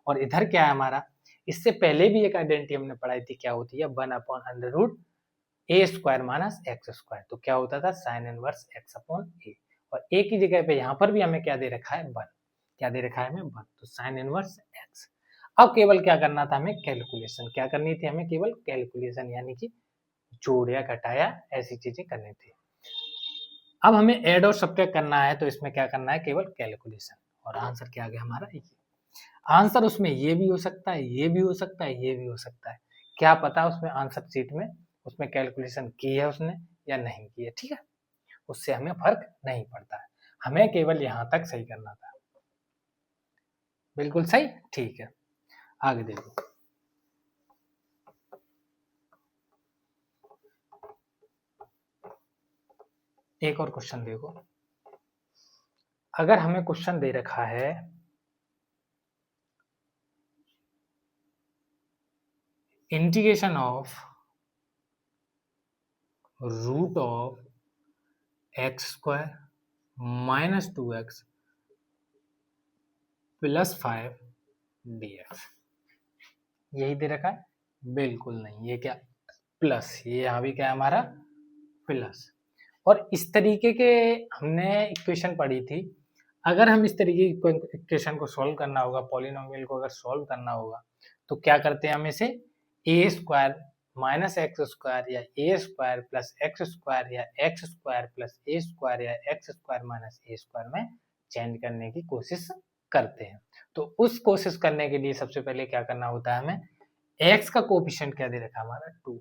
और इधर क्या है हमारा, इससे पहले भी एक आइडेंटिटी हमने पढ़ाई थी, क्या होती है 1 अपॉन अंडर रूट ए स्क्वायर माइनस एक्स स्क्वायर, तो क्या होता था साइन इनवर्स एक्स अपॉन ए, और ए की जगह पे यहाँ पर भी हमें क्या दे रखा है 1, क्या दे रखा है हमें 1, तो साइन इनवर्स एक्स। अब केवल क्या करना था हमें कैलकुलेशन, क्या करनी थी हमें केवल कैलकुलेशन, यानी कि जोड़ या घटाया ऐसी चीजें करनी थी। अब हमें ऐड और सब्ट्रैक्ट करना है, तो इसमें क्या करना है केवल कैलकुलेशन, और आंसर क्या आ गया हमारा ये। आंसर उसमें ये भी हो सकता है, ये भी हो सकता है, ये भी हो सकता है, क्या पता उसमें आंसर शीट में उसमें कैलकुलेशन की है उसने या नहीं की है, ठीक है, उससे हमें फर्क नहीं पड़ता है, हमें केवल यहाँ तक सही करना था। बिल्कुल सही, ठीक है, आगे देखो। एक और क्वेश्चन देखो, अगर हमें क्वेश्चन दे रखा है integration of root of x square minus 2x plus 5 dx, यही दे रखा है, बिल्कुल नहीं, ये क्या प्लस, ये यहाँ भी क्या है हमारा प्लस। और इस तरीके के हमने इक्वेशन पढ़ी थी, अगर हम इस तरीके की इक्वेशन को सॉल्व करना होगा, पॉलिनोमियल को अगर सॉल्व करना होगा तो क्या करते हैं हम इसे ए स्क्वायर माइनस एक्स स्क्वायर या a square plus x square या x square plus a square या x square minus a square में चेंज करने की कोशिश करते हैं। तो उस कोशिश करने के लिए सबसे पहले क्या करना होता है हमें, एक्स का कोएफिशिएंट क्या दे रखा है हमारा 2,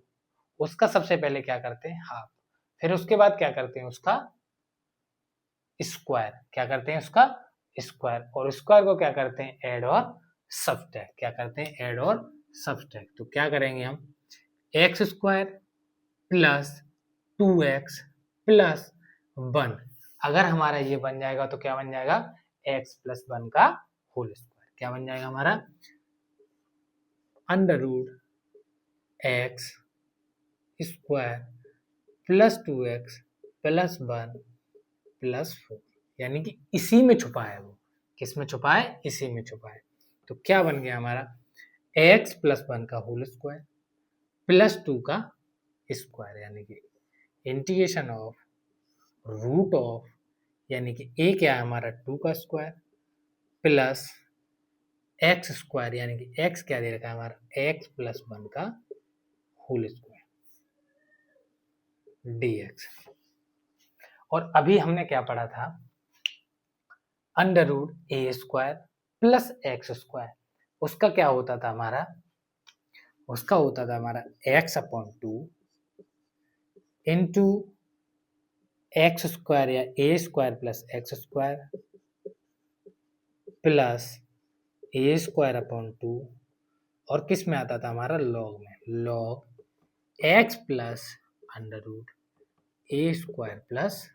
उसका सबसे पहले क्या करते हैं हाफ, फिर उसके बाद क्या करते हैं उसका स्क्वायर, क्या करते हैं उसका स्क्वायर, और स्क्वायर को क्या करते हैं ऐड और सब्ट्रैक्ट, क्या करते हैं ऐड और सब्ट्रैक्ट। तो क्या करेंगे हम, x square plus 2x plus 1, अगर हमारा ये बन जाएगा तो क्या बन जाएगा, x प्लस 1 का होल स्क्वायर, क्या बन जाएगा हमारा under root x square plus 2x plus 1 plus 4, यानी कि इसी में छुपा है वो, किस में छुपा है, इसी में छुपा है। तो क्या बन गया हमारा x प्लस 1 का होल स्क्वायर प्लस 2 का स्क्वायर, यानी कि इंटीग्रेशन ऑफ रूट ऑफ, यानी कि a क्या है हमारा 2 का स्क्वायर प्लस एक्स स्क्वायर, यानी कि x क्या दे रखा है हमारा x प्लस 1 का होल स्क्वायर dx। और अभी हमने क्या पढ़ा था, अंडर रूट ए स्क्वायर प्लस एक्स स्क्वायर, उसका क्या होता था हमारा, उसका होता था हमारा x upon 2 into x square या a square plus x square plus a square upon 2, और किस में आता था हमारा लॉग में, log x plus under root A square plus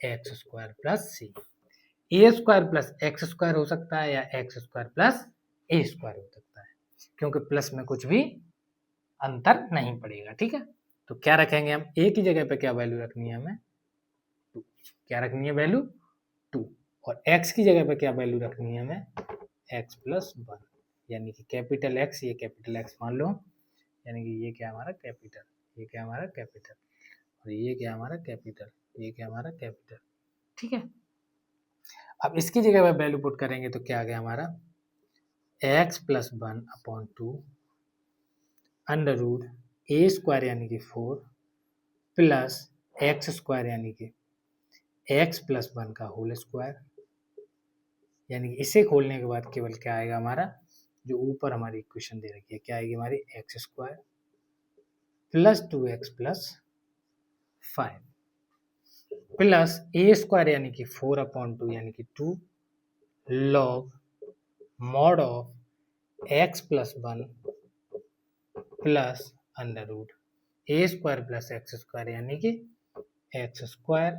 x square plus c. A square plus x square हो सकता है या x square plus a square हो सकता है, क्योंकि प्लस में कुछ भी अंतर नहीं पड़ेगा, ठीक है। तो क्या रखेंगे हम, ए की जगह पे क्या वैल्यू रखनी है हमें 2, क्या रखनी है वैल्यू 2, और एक्स की जगह पे क्या वैल्यू रखनी है हमें एक्स प्लस 1, यानी कि कैपिटल एक्स, ये कैपिटल एक्स मान लो, यानी कि ये क्या हमारा कैपिटल, ये क्या हमारा कैपिटल, और ये क्या हमारा कैपिटल, ये क्या हमारा कैपिटल, ठीक है। अब इसकी जगह पे वैल्यू पुट करेंगे तो क्या आ गया हमारा x plus 1 upon 2 under root ए स्क्वायर यानी कि 4 प्लस एक्स स्क्वायर यानी कि एक्स प्लस 1 का होल स्क्वायर, यानी कि इसे खोलने के बाद केवल क्या आएगा हमारा, जो ऊपर हमारी इक्वेशन दे रखी है क्या आएगी हमारी x square plus 2x plus 5 plus a square यानी कि 4 अपॉन 2 यानी कि 2 log mod of x plus 1 plus under root A square plus x square, यानी कि x square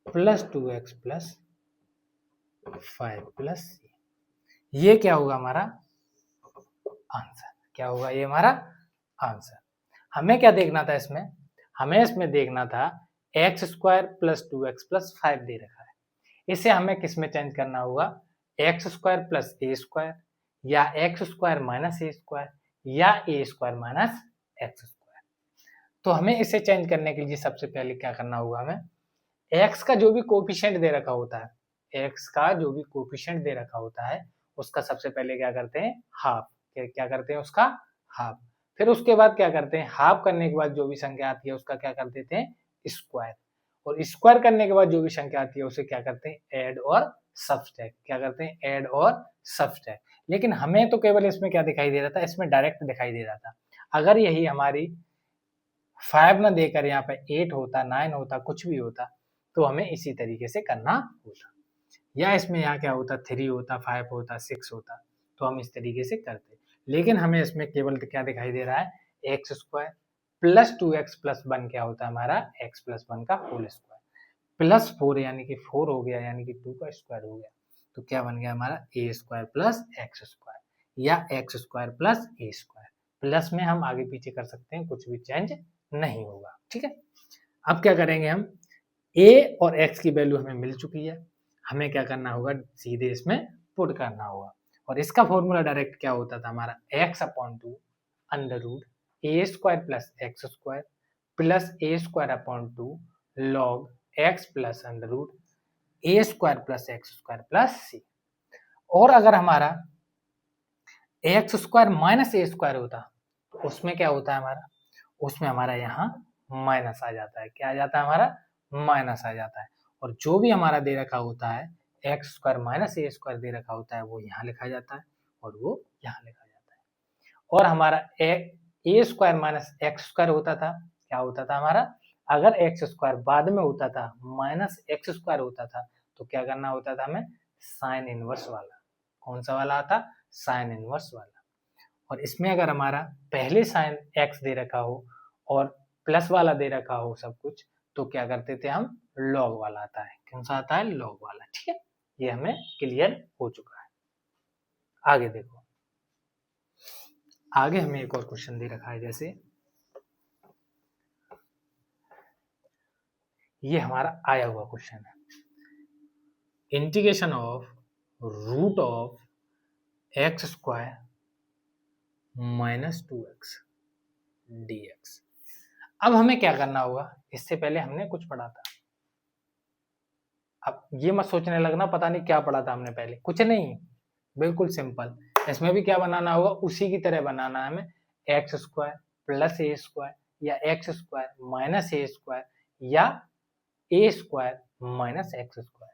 plus 2x plus 5 plus c. ये क्या होगा हमारा आंसर, क्या होगा ये हमारा आंसर। हमें क्या देखना था इसमें, हमें इसमें देखना था x square plus 2x plus 5 दे रखा है, इसे हमें किस में चेंज करना होगा, x square plus a square या x square minus a square या a square minus x square. तो हमें इसे चेंज करने के लिए सबसे पहले क्या करना होगा, हमें एक्स का जो भी कोएफिशिएंट दे रखा होता है, एक्स का जो भी कोएफिशिएंट दे रखा होता है उसका सबसे पहले क्या करते हैं हाफ, क्या करते हैं उसका हाफ, फिर उसके बाद क्या करते हैं हाफ करने के बाद जो भी संख्या आती है उसका क्या कर देते हैं स्क्वायर, और स्क्वायर करने के बाद जो भी संख्या आती है उसे क्या करते हैं ऐड और सब्ट्रैक्ट, क्या करते हैं ऐड और सब्ट्रैक्ट। लेकिन हमें तो केवल इसमें क्या दिखाई दे रहा था, इसमें डायरेक्ट दिखाई दे रहा था, अगर यही हमारी 5 ना देकर यहाँ पे 8 होता 9 होता कुछ भी होता तो हमें इसी तरीके से करना होता, या इसमें यहाँ क्या होता 3 होता 5 होता 6 होता तो हम इस तरीके से करते, लेकिन हमें इसमें केवल क्या दिखाई दे रहा है x square plus 2x plus 1 क्या होता है हमारा x प्लस 1 का होल स्क्वायर प्लस 4 यानी कि 4 हो गया, यानी कि 2 का स्क्वायर हो गया, तो क्या बन गया हमारा a square plus x square या x square plus a square, plus में हम आगे पीछे कर सकते हैं, कुछ भी चेंज नहीं होगा, ठीक है। अब क्या करेंगे हम, a और x की वैल्यू हमें मिल चुकी है, हमें क्या करना होगा सीधे इसमें पुट करना होगा, और इसका फॉर्मूला डायरेक्ट क्या होता था हमारा x upon 2 under root A square plus x square plus a square upon 2 log x plus under root A square plus x square plus c. और अगर हमारा x square minus a square होता उसमें क्या होता है हमारा, उसमें हमारा यहाँ माइनस आ जाता है। क्या आ जाता है हमारा, माइनस आ जाता है। और जो भी हमारा दे रखा होता है x square minus a square दे रखा होता है वो यहाँ लिखा जाता है और वो यहाँ लिखा जाता है। और हमारा a square minus x square होता था, क्या होता था हमारा, अगर एक्स स्क्वायर बाद में होता था माइनस एक्स स्क्वायर होता था तो क्या करना होता था हमें, साइन इनवर्स वाला। कौन सा वाला आता, साइन इनवर्स वाला। और इसमें अगर हमारा पहले साइन एक्स दे रखा हो और प्लस वाला दे रखा हो सब कुछ, तो क्या करते थे हम, लॉग वाला आता है। कौन सा आता है, लॉग वाला। ठीक है, ये हमें क्लियर हो चुका है। आगे देखो, आगे हमें एक और क्वेश्चन दे रखा है, जैसे ये हमारा आया हुआ क्वेश्चन है, integration of root of x square minus 2x dx। अब हमें क्या करना होगा, इससे पहले हमने कुछ पढ़ा था। अब ये मत सोचने लगना पता नहीं क्या पढ़ा था हमने पहले, कुछ नहीं, बिल्कुल सिंपल। इसमें भी क्या बनाना होगा, उसी की तरह बनाना है हमें, x square plus a square या x square minus a square या a square minus x square.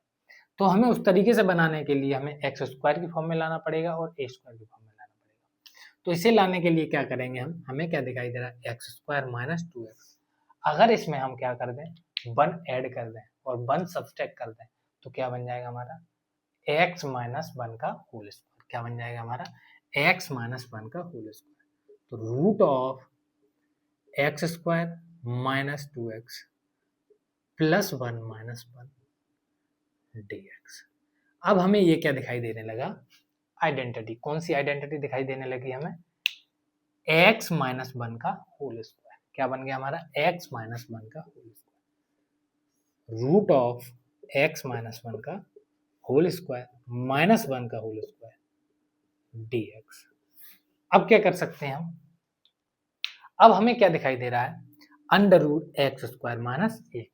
तो हमें उस तरीके से बनाने के लिए हमें एक्स स्क्वायर की फॉर्म में लाना पड़ेगा और ए स्क्वायर की फॉर्म में लाना पड़ेगा। तो इसे लाने के लिए क्या करेंगे हम, हमें क्या दिखाई दे रहा है, एक्स स्क्वायर माइनस 2x। अगर इसमें हम क्या कर दें, 1 ऐड कर दें और 1 सब्सट्रैक्ट कर दें तो क्या बन जाएगा हमारा, x माइनस 1 का होल स्क्वायर। क्या बन जाएगा हमारा, x माइनस 1 का होल स्क्वायर। तो root of x square minus 2x plus 1 minus 1 dx। अब हमें ये क्या दिखाई देने लगा, आइडेंटिटी। कौन सी आइडेंटिटी दिखाई देने लगी हमें, x माइनस 1 का होल स्क्वायर। क्या बन गया हमारा, x माइनस 1 का whole square. Root of x minus 1 का होल स्क्वायर माइनस 1 का होल स्क्वायर dx। अब क्या कर सकते हैं हम, अब हमें क्या दिखाई दे रहा है, under root x square minus a.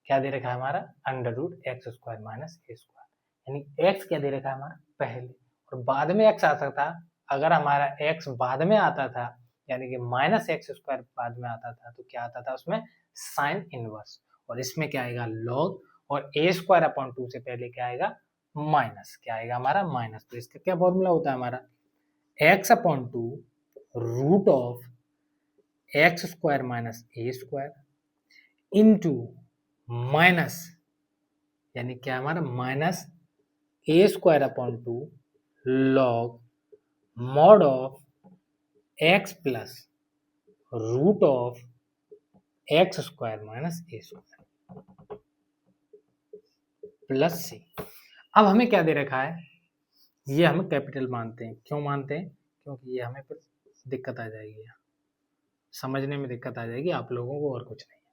क्या दे रखा है हमारा, under root x square minus a square. यानी एक्स क्या दे रखा है हमारा, पहले, और बाद में एक्स आ सकता। अगर हमारा एक्स बाद में आता था, यानी कि माइनस एक्स स्क्वायर बाद में आता था, तो क्या आता था उसमें, साइन इनवर्स। और इसमें क्या आएगा, लॉग। और ए स्क्वायर अपॉन 2 से पहले क्या आएगा, माइनस। क्या आएगा हमारा, माइनस। तो इसका क्या फॉर्मूला होता है हमारा, x upon 2 root of x square minus a square into minus, यानी क्या हमारा, minus a square upon 2 log mod of x plus root of x square minus a square plus c. अब हमें क्या दे रखा है, ये हम कैपिटल मानते हैं। क्यों मानते हैं, क्योंकि ये हमें फिर दिक्कत आ जाएगी, समझने में दिक्कत आ जाएगी आप लोगों को, और कुछ नहीं है।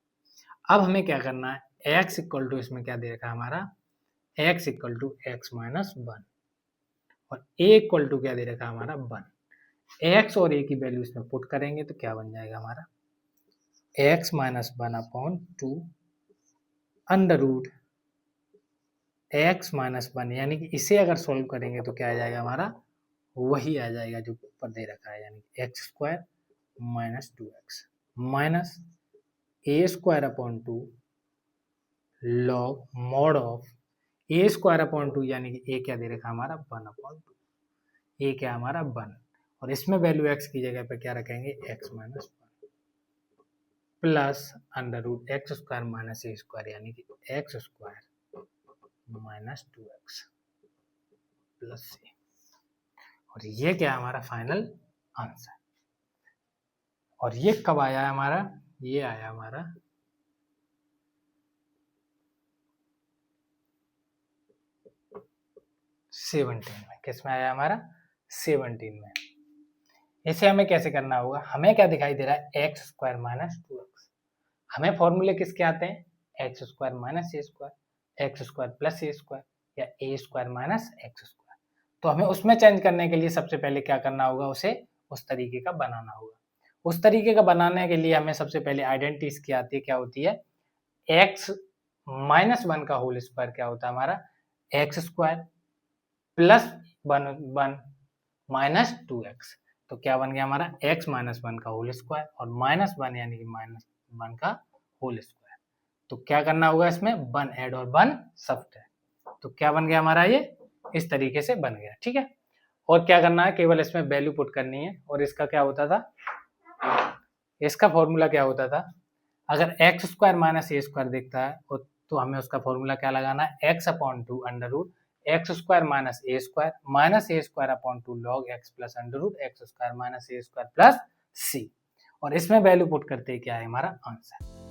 अब हमें क्या करना है, x इक्वल टू, इसमें क्या दे रखा है हमारा, x equal to x minus 1 और a इक्वल टू क्या दे रखा है हमारा, 1। x और a की वैल्यू इसमें पुट करेंगे तो क्या बन जाएगा हमारा, x minus 1 upon 2 under root x minus 1, यानी कि इसे अगर सोल्व करेंगे तो क्या आ जाएगा हमारा, वही आ जाएगा जो ऊपर दे रखा है, यानी x square minus 2x minus a square upon 2 log mod of A square upon 2, यानी कि ए क्या दे रखा हमारा, 1 अपॉन 2। ए क्या हमारा 1, और इसमें वैल्यू एक्स की जगह पे क्या रखेंगे, x minus 1 plus under root x square minus a square, यानी कि x square minus 2x plus c. और ये क्या हमारा फाइनल आंसर। और ये कब आया हमारा, ये आया हमारा 17 में। किस में आया हमारा, 17 में। इसे हमें कैसे करना होगा, हमें क्या दिखाई दे रहा है, एक्स स्क्वायर माइनस 2x। हमें फॉर्मूले किसके आते हैं, x square minus a square, x square plus a square या a square minus x square. तो हमें उसमें चेंज करने के लिए सबसे पहले क्या करना होगा, उसे उस तरीके का बनाना होगा। उस तरीके का बनाने के लिए हमें सबसे पहले आइडेंटिटी इसकी आती है, क्या होती है, एक्स माइनस 1 का होल स्क्वायर क्या होता है हमारा, x square plus 1 minus 2x। तो क्या बन गया हमारा x माइनस 1 का होल स्क्वायर और माइनस 1 यानी कि माइनस 1 का होल स्क्वायर। तो क्या करना होगा इसमें 1 ऐड और 1 सब्ट्रैक्ट। तो क्या बन गया हमारा ये इस तरीके से बन गया, ठीक है। और क्या करना है, केवल इसमें वैल्यू पुट करनी है। और इसका क्या होता था, इसका फॉर्मूला क्या होता था, अगर x square minus a square दिखता है तो हमें उसका फॉर्मूला क्या लगाना है, x upon two under root x square minus a square upon two log x plus under root x square minus a square plus c. और इसमें वैल्यू पुट करते ही क्या है हमारा आंसर।